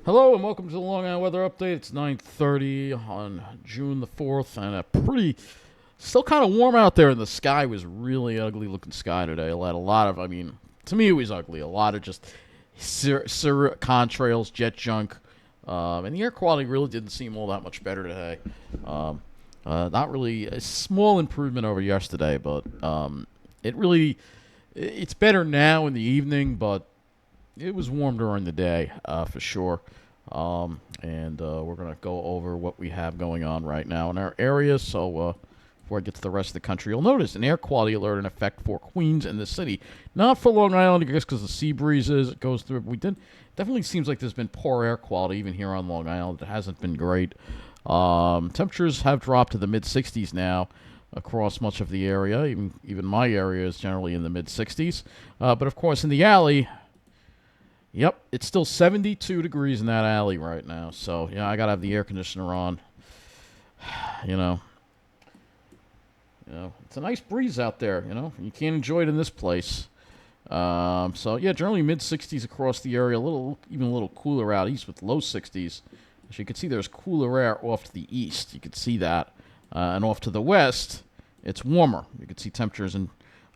Hello and welcome to the Long Island Weather Update. It's 9:30 on June the 4th, and still kind of warm out there. And the sky was really ugly looking sky today. To me, it was ugly. A lot of just contrails, jet junk, and the air quality really didn't seem all that much better today. Um, Not really a small improvement over yesterday, but it's better now in the evening, but it was warm during the day, for sure. And we're going to go over what we have going on right now in our area. So before I get to the rest of the country, you'll notice an air quality alert in effect for Queens and the city. Not for Long Island, I guess, because the sea breezes it goes through. Definitely seems like there's been poor air quality even here on Long Island. It hasn't been great. Temperatures have dropped to the mid 60s now across much of the area. Even my area is generally in the mid 60s. But of course, in the alley, yep, it's still 72 degrees in that alley right now. So, yeah, I got to have the air conditioner on. You know, it's a nice breeze out there, You can't enjoy it in this place. So, yeah, generally mid 60s across the area, even a little cooler out east with low 60s. As you can see, there's cooler air off to the east. You can see that. And off to the west, it's warmer. You can see temperatures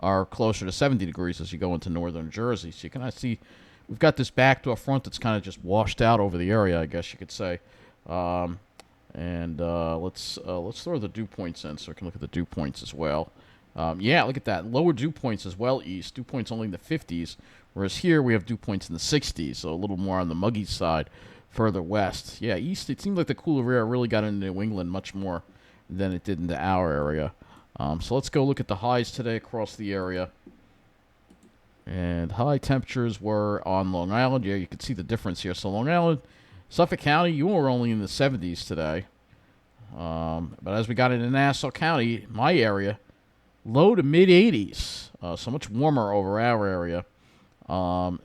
are closer to 70 degrees as you go into northern Jersey. So you can see we've got this backdoor front that's kind of just washed out over the area, I guess you could say. Let's throw the dew points in so we can look at the dew points as well. Yeah, look at that. Lower dew points as well east. Dew points only in the 50s, whereas here we have dew points in the 60s, so a little more on the muggy side further west. Yeah, east, it seemed like the cooler air really got into New England much more than it did into our area. So let's go look at the highs today across the area. And high temperatures were on Long Island. Yeah, you can see the difference here. So Long Island, Suffolk County, you were only in the 70s today. But as we got into Nassau County, my area, low to mid 80s. So much warmer over our area. On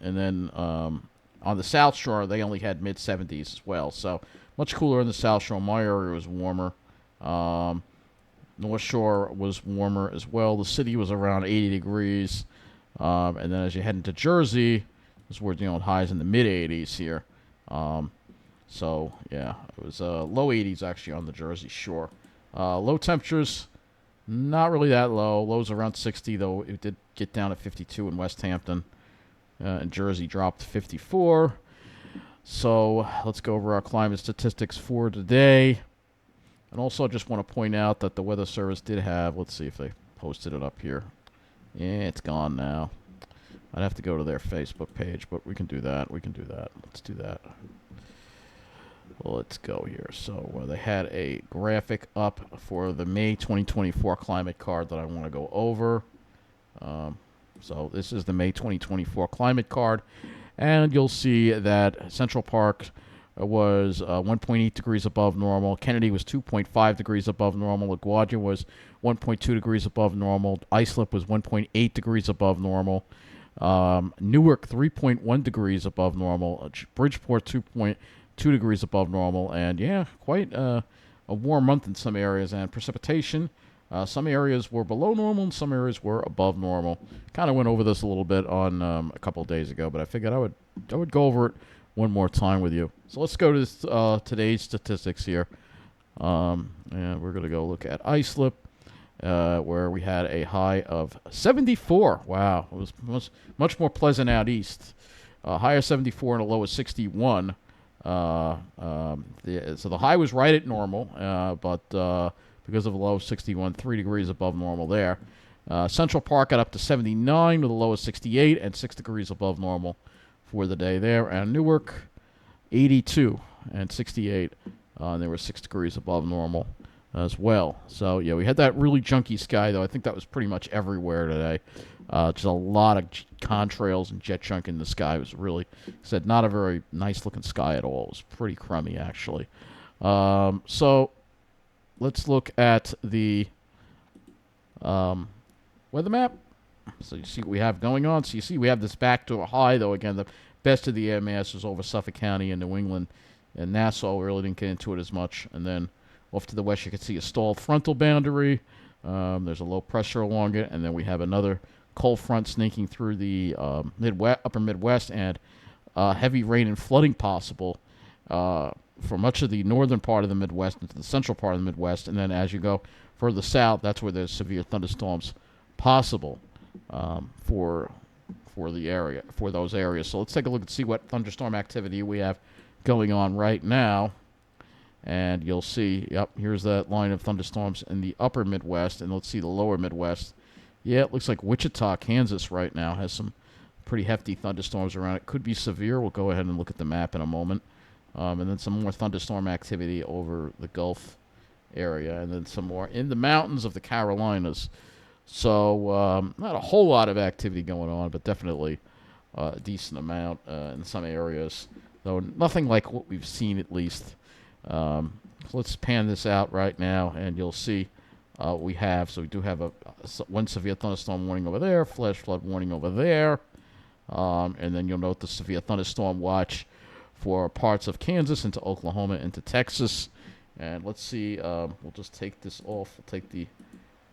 the South Shore, they only had mid 70s as well. So much cooler in the South Shore. My area was warmer. North Shore was warmer as well. The city was around 80 degrees. And then as you head into Jersey, this is where highs in the mid 80s here. So yeah, it was low 80s actually on the Jersey Shore. Low temperatures, not really that low. Lows around 60, though it did get down to 52 in West Hampton. And Jersey dropped to 54. So let's go over our climate statistics for today. And also I just want to point out that the Weather Service did have, let's see if they posted it up here. Yeah, it's gone now. I'd have to go to their Facebook page, but we can do that. Let's do that. Well, let's go here. So they had a graphic up for the May 2024 climate card that I want to go over. So this is the May 2024 climate card. And you'll see that Central Park was 1.8 degrees above normal. Kennedy was 2.5 degrees above normal. LaGuardia was 1.2 degrees above normal. Islip was 1.8 degrees above normal. Newark, 3.1 degrees above normal. Bridgeport, 2.2 degrees above normal. And, yeah, quite a warm month in some areas. And precipitation, some areas were below normal and some areas were above normal. Kind of went over this a little bit on a couple of days ago, but I figured I would go over it one more time with you. So let's go to today's statistics here. And we're going to go look at Islip, where we had a high of 74. Wow, it was much more pleasant out east. High of 74 and a low of 61. So the high was right at normal, but because of a low of 61, 3 degrees above normal there. Central Park got up to 79 with a low of 68 and 6 degrees above normal for the day there. And Newark, 82 and 68. And they were 6 degrees above normal as well. So, yeah, we had that really junky sky, though. I think that was pretty much everywhere today. Just a lot of contrails and jet junk in the sky. It was really, not a very nice-looking sky at all. It was pretty crummy, actually. So let's look at the weather map. So you see what we have going on. So you see we have this back to a high, though. Again, the best of the air mass is over Suffolk County and New England. And Nassau, we really didn't get into it as much. And then off to the west, you can see a stalled frontal boundary. There's a low pressure along it. And then we have another cold front snaking through the upper Midwest, and heavy rain and flooding possible for much of the northern part of the Midwest into the central part of the Midwest, and then as you go further south, that's where there's severe thunderstorms possible for the area, for those areas. So let's take a look and see what thunderstorm activity we have going on right now. And you'll see, yep, here's that line of thunderstorms in the upper Midwest, and let's see the lower Midwest. Yeah, it looks like Wichita, Kansas right now has some pretty hefty thunderstorms around it. Could be severe. We'll go ahead and look at the map in a moment. And then some more thunderstorm activity over the Gulf area, and then some more in the mountains of the Carolinas. So not a whole lot of activity going on, but definitely a decent amount in some areas, though nothing like what we've seen at least. So let's pan this out right now, and you'll see what we have. So we do have one severe thunderstorm warning over there, flash flood warning over there, and then you'll note the severe thunderstorm watch for parts of Kansas into Oklahoma into Texas. And let's see, we'll just take this off. We'll take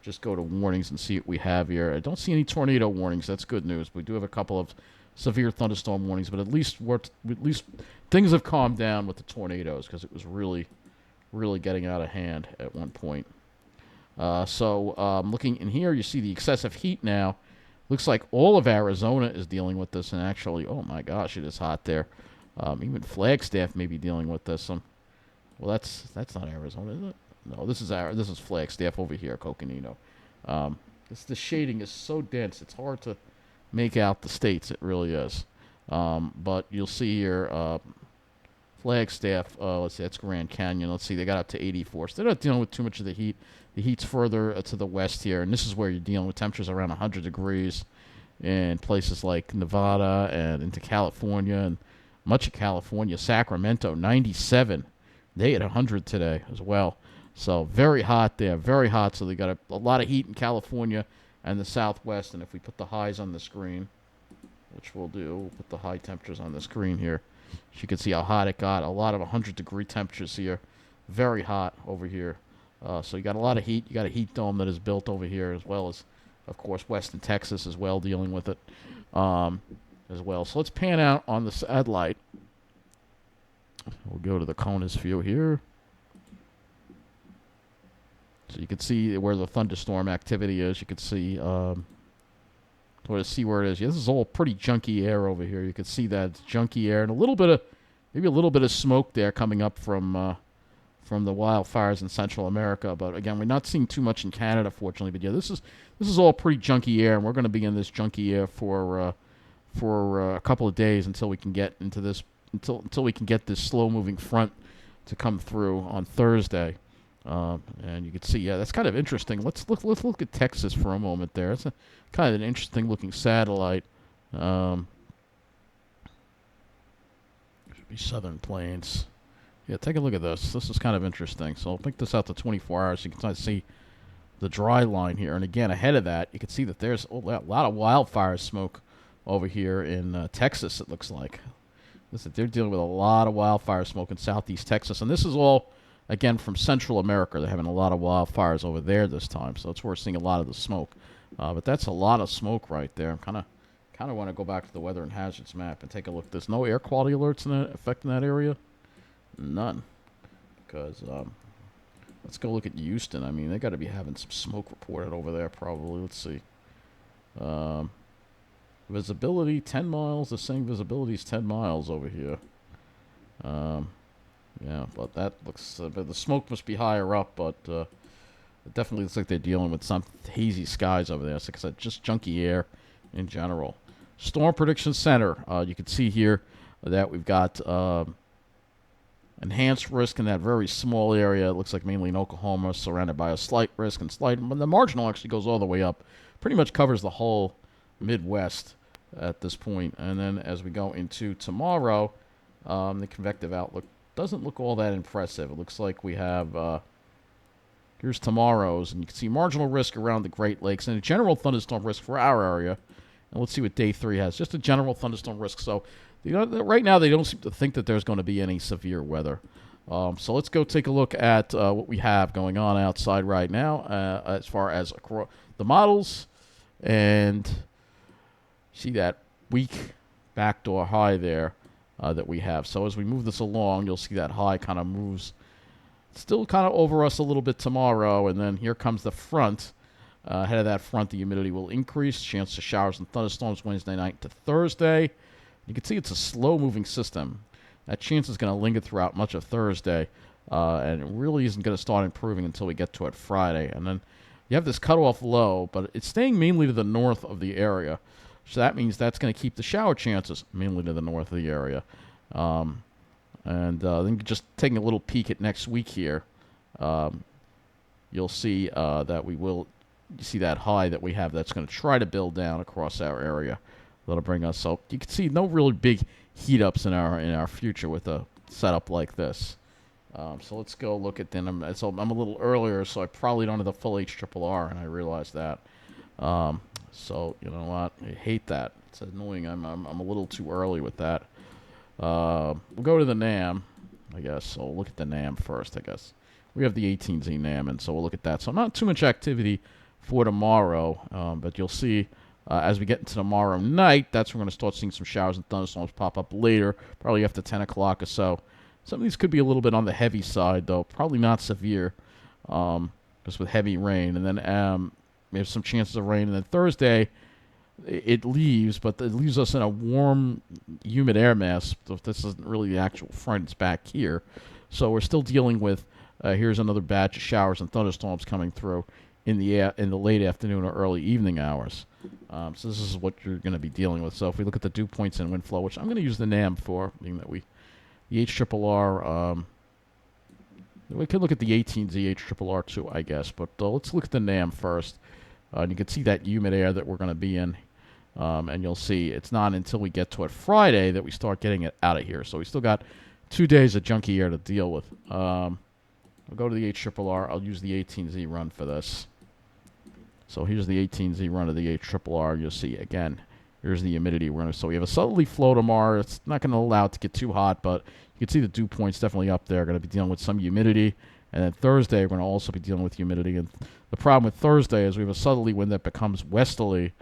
just go to warnings and see what we have here. I don't see any tornado warnings. That's good news. We do have a couple of severe thunderstorm warnings, but at least things have calmed down with the tornadoes, because it was really, really getting out of hand at one point. Looking in here, you see the excessive heat now. Looks like all of Arizona is dealing with this, and actually, oh my gosh, it is hot there. Even Flagstaff may be dealing with this. Well, that's not Arizona, is it? No, this is Flagstaff over here, Coconino. The shading is so dense, it's hard to make out the states. It really is. But you'll see here, Flagstaff. Let's see, that's Grand Canyon. Let's see, they got up to 84. So they're not dealing with too much of the heat. The heat's further to the west here, and this is where you're dealing with temperatures around 100 degrees in places like Nevada and into California and much of California. Sacramento, 97. They hit 100 today as well. So very hot there, very hot. So they got a lot of heat in California and the Southwest. And if we put the highs on the screen, which we'll do, we'll put the high temperatures on the screen here. So you can see how hot it got. A lot of 100-degree temperatures here. Very hot over here. So you got a lot of heat. You got a heat dome that is built over here, as well as, of course, western Texas as well, dealing with it as well. So let's pan out on the satellite. We'll go to the CONUS view here. So you can see where the thunderstorm activity is. You can see where it is. Yeah, this is all pretty junky air over here. You can see that it's junky air and maybe a little bit of smoke there coming up from the wildfires in Central America. But again, we're not seeing too much in Canada, fortunately. But yeah, this is all pretty junky air, and we're going to be in this junky air for a couple of days until we can get into this. Until we can get this slow-moving front to come through on Thursday, and you can see, yeah, that's kind of interesting. Let's look at Texas for a moment there. It's kind of an interesting-looking satellite. Should be Southern Plains. Yeah, take a look at this. This is kind of interesting. So I'll pick this out to 24 hours. So you can kind of see the dry line here, and again, ahead of that, you can see that there's a lot of wildfire smoke over here in Texas. It looks like. Listen, they're dealing with a lot of wildfire smoke in southeast Texas, and this is all, again, from Central America. They're having a lot of wildfires over there this time, so that's where we're seeing a lot of the smoke. But that's a lot of smoke right there. I'm kind of want to go back to the weather and hazards map and take a look. There's no air quality alerts affecting that area. None, because let's go look at Houston. I mean, they got to be having some smoke reported over there, probably. Let's see. Visibility 10 miles. They're saying visibility is 10 miles over here. Yeah, but that looks. The smoke must be higher up, but it definitely looks like they're dealing with some hazy skies over there. So, like I said, just junky air in general. Storm Prediction Center. You can see here that we've got enhanced risk in that very small area. It looks like mainly in Oklahoma, surrounded by a slight risk and but the marginal actually goes all the way up. Pretty much covers the whole Midwest at this point. And then as we go into tomorrow, the convective outlook doesn't look all that impressive. It looks like we have here's tomorrow's, and you can see marginal risk around the Great Lakes and a general thunderstorm risk for our area. And let's see what day 3 has. Just a general thunderstorm risk. So right now they don't seem to think that there's going to be any severe weather. So let's go take a look at what we have going on outside right now as far as the models. And see that weak backdoor high there. that we have. So as we move this along, you'll see that high kind of moves still kind of over us a little bit tomorrow, and then here comes the front. Ahead of that front, the humidity will increase. Chance of showers and thunderstorms Wednesday night to Thursday. You can see it's a slow-moving system. That chance is going to linger throughout much of Thursday, and it really isn't going to start improving until we get to it Friday. And then you have this cutoff low, but it's staying mainly to the north of the area. So that means that's going to keep the shower chances mainly to the north of the area. And then just taking a little peek at next week here, you'll see that we will see that high that we have that's going to try to build down across our area. That'll bring us, so you can see no really big heat ups in our future with a setup like this. So let's go look at them. So I'm a little earlier, so I probably don't have the full HRRR, and I realize that. So you know what? I hate that. It's annoying. I'm a little too early with that. We'll go to the NAM, I guess. So we'll look at the NAM first, I guess. We have the 18Z NAM, and so we'll look at that. So not too much activity for tomorrow, but you'll see as we get into tomorrow night, that's when we're going to start seeing some showers and thunderstorms pop up later, probably after 10 o'clock or so. Some of these could be a little bit on the heavy side, though. Probably not severe, just with heavy rain. And then we have some chances of rain. And then Thursday, it leaves, but it leaves us in a warm, humid air mass. So this isn't really the actual front. It's back here. So we're still dealing with, here's another batch of showers and thunderstorms coming through in the late afternoon or early evening hours. So this is what you're going to be dealing with. So if we look at the dew points and wind flow, which I'm going to use the NAM for, being that the HRRR, we could look at the 18Z HRRR too, I guess. But let's look at the NAM first. And you can see that humid air that we're going to be in. And you'll see it's not until we get to it Friday that we start getting it out of here. So we still got 2 days of junky air to deal with. We'll go to the HRRR. I'll use the 18Z run for this. So here's the 18Z run of the HRRR. You'll see, again, here's the humidity. So we have a southerly flow tomorrow. It's not going to allow it to get too hot, but you can see the dew points definitely up there. Going to be dealing with some humidity. And then Thursday, we're going to also be dealing with humidity. And the problem with Thursday is we have a southerly wind that becomes westerly,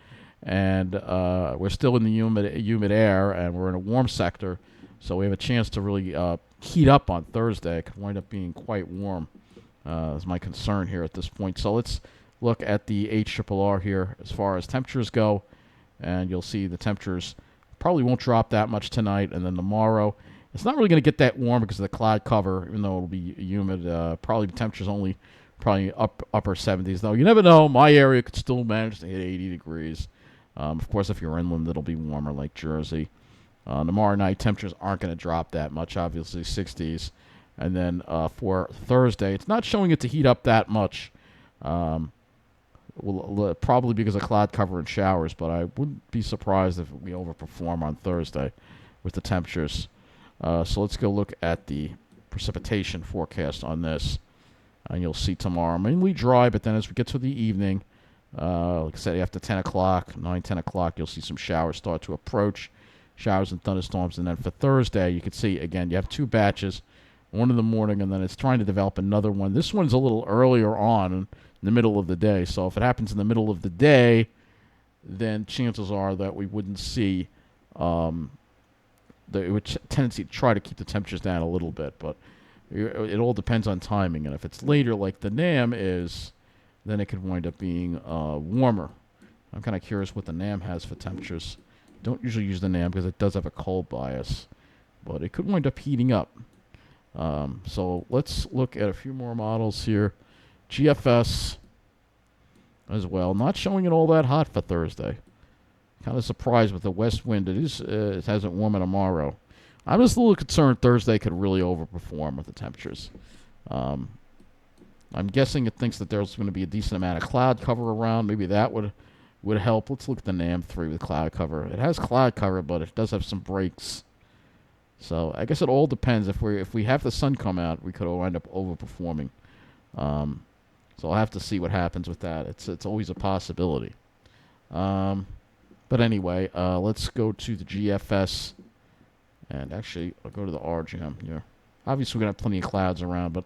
and we're still in the humid air, and we're in a warm sector. So we have a chance to really heat up on Thursday. It could wind up being quite warm, is my concern here at this point. So let's look at the HRRR here as far as temperatures go, and you'll see the temperatures probably won't drop that much tonight, and then tomorrow it's not really going to get that warm because of the cloud cover, even though it'll be humid. Probably the temperatures only probably upper 70s, though. You never know. My area could still manage to hit 80 degrees. Of course, if you're inland, it'll be warmer like Jersey. Tomorrow night, temperatures aren't going to drop that much, obviously 60s. And then for Thursday, it's not showing it to heat up that much. Probably because of cloud cover and showers, but I wouldn't be surprised if we overperform on Thursday with the temperatures. So let's go look at the precipitation forecast on this. And you'll see tomorrow mainly dry, but then as we get to the evening, like I said, after 10 o'clock, 9, 10 o'clock, you'll see some showers start to approach, showers and thunderstorms. And then for Thursday, you can see, again, you have 2 batches, one in the morning, and then it's trying to develop another one. This one's a little earlier on in the middle of the day. So if it happens in the middle of the day, then chances are that we wouldn't see the tendency to try to keep the temperatures down a little bit. But it all depends on timing. And if it's later like the NAM is, then it could wind up being warmer. I'm kind of curious what the NAM has for temperatures. Don't usually use the NAM because it does have a cold bias, but it could wind up heating up. So let's look at a few more models here. GFS as well. Not showing it all that hot for Thursday. Kind of surprised with the west wind. It hasn't warm tomorrow. I'm just a little concerned Thursday could really overperform with the temperatures. I'm guessing it thinks that there's going to be a decent amount of cloud cover around. Maybe that would help. Let's look at the NAM 3 with cloud cover. It has cloud cover, but it does have some breaks. So I guess it all depends. If we have the sun come out, we could wind up overperforming. So I'll have to see what happens with that. It's always a possibility. But anyway, let's go to the GFS. And actually, I'll go to the RGM here. Obviously, we're going to have plenty of clouds around, but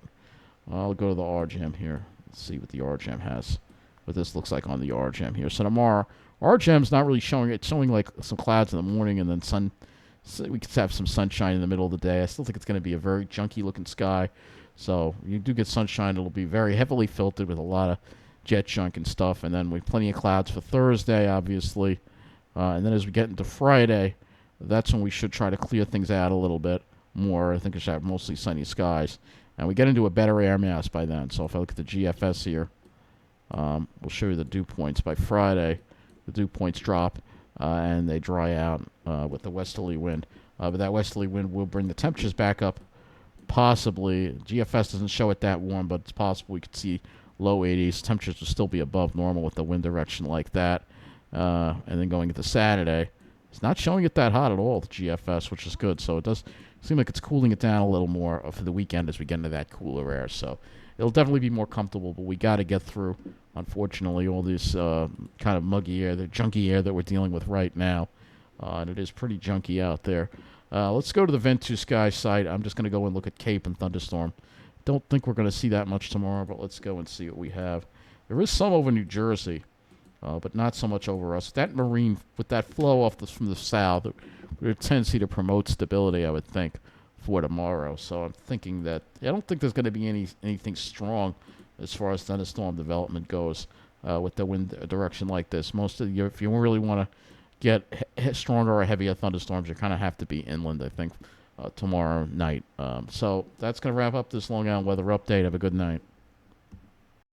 I'll go to the RGM here. Let's see what the RGM has. What this looks like on the RGM here. So tomorrow, RGM's not really showing. It's showing like some clouds in the morning and then So we could have some sunshine in the middle of the day. I still think it's going to be a very junky looking sky. So you do get sunshine. It'll be very heavily filtered with a lot of jet junk and stuff. And then we have plenty of clouds for Thursday, obviously. And then as we get into Friday, that's when we should try to clear things out a little bit more. I think we should have mostly sunny skies. And we get into a better air mass by then. So if I look at the GFS here, we'll show you the dew points by Friday. The dew points drop and they dry out with the westerly wind. But that westerly wind will bring the temperatures back up. Possibly, GFS doesn't show it that warm, but it's possible we could see low 80s. Temperatures will still be above normal with the wind direction like that. And then going into Saturday, it's not showing it that hot at all, the GFS, which is good. So it does seem like it's cooling it down a little more for the weekend as we get into that cooler air. So it'll definitely be more comfortable, but we got to get through, unfortunately, all this kind of muggy air, the junky air that we're dealing with right now. And it is pretty junky out there. Let's go to the Vent2 Sky site. I'm just going to go and look at Cape and Thunderstorm. Don't think we're going to see that much tomorrow, but let's go and see what we have. There is some over New Jersey, but not so much over us. That marine, with that flow off from the south, there's a tendency to promote stability, I would think, for tomorrow. So I'm thinking that I don't think there's going to be anything strong as far as thunderstorm development goes with the wind direction like this. Most of if you really want to get stronger or heavier thunderstorms, you kind of have to be inland, I think, tomorrow night. So that's going to wrap up this Long Island weather update. Have a good night.